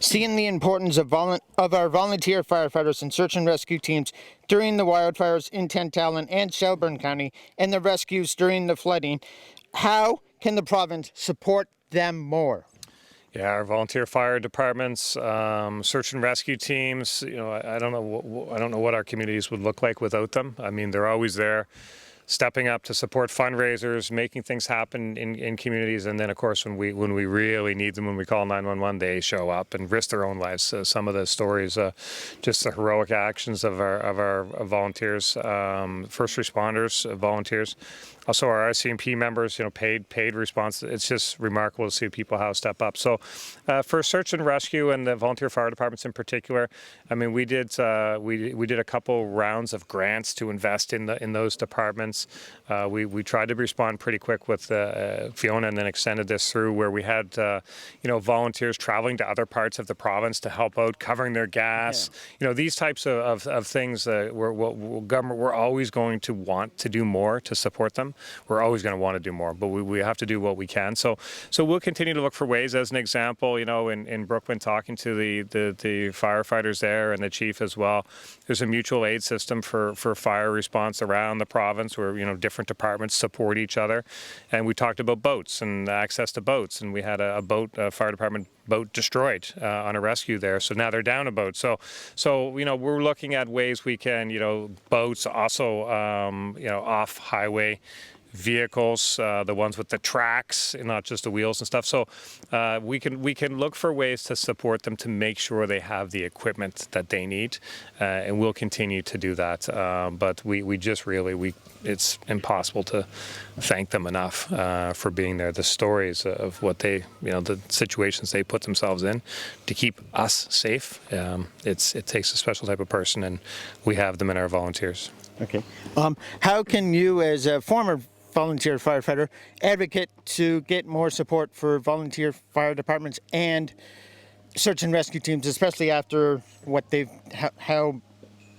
seeing the importance of our volunteer firefighters and search and rescue teams during the wildfires in Tantallon and Shelburne County and the rescues during the flooding, how can the province support them more? Yeah, our volunteer fire departments, search and rescue teams. I don't know what our communities would look like without them. I mean, they're always there, stepping up to support fundraisers, making things happen in communities, and then of course when we really need them, when we call 911, they show up and risk their own lives. Some of the stories, just the heroic actions of our volunteers, first responders, volunteers, also our RCMP members, paid response. It's just remarkable to see people how step up. So for search and rescue and the volunteer fire departments in particular, I mean, we did a couple rounds of grants to invest in those departments. We tried to respond pretty quick with Fiona, and then extended this through where we had volunteers traveling to other parts of the province to help out, covering their gas. Yeah. These types of things. We're always going to want to do more to support them. We're always going to want to do more, but we have to do what we can. So we'll continue to look for ways. As an example, in Brooklyn, talking to the firefighters there and the chief as well. There's a mutual aid system for fire response around the province where different departments support each other. And we talked about boats and access to boats, and we had a fire department boat destroyed on a rescue there. So now they're down a boat. So we're looking at ways we can, boats, also off highway vehicles, the ones with the tracks and not just the wheels and stuff. So we can look for ways to support them to make sure they have the equipment that they need, and we'll continue to do that. But it's impossible to thank them enough for being there. The stories of what they, the situations they put themselves in to keep us safe. It takes a special type of person, and we have them in our volunteers. Okay. How can you, as a former volunteer firefighter, advocate to get more support for volunteer fire departments and search and rescue teams, especially after how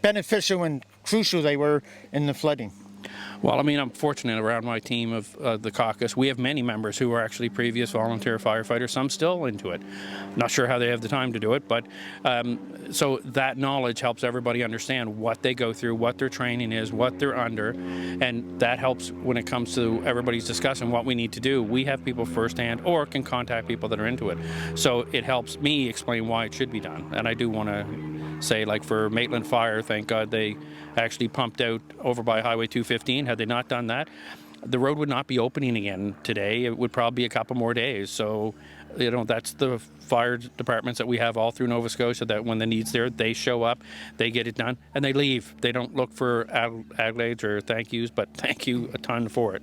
beneficial and crucial they were in the flooding? Well, I mean, I'm fortunate around my team of the caucus. We have many members who are actually previous volunteer firefighters, some still into it. Not sure how they have the time to do it, but so that knowledge helps everybody understand what they go through, what their training is, what they're under, and that helps when it comes to everybody's discussing what we need to do. We have people firsthand or can contact people that are into it. So it helps me explain why it should be done. And I do want to say, like for Maitland Fire, thank God they actually pumped out over by Highway 215. Had they not done that, the road would not be opening again today. It would probably be a couple more days. So, that's the fire departments that we have all through Nova Scotia, that when the need's there, they show up, they get it done, and they leave. They don't look for accolades or thank yous, but thank you a ton for it.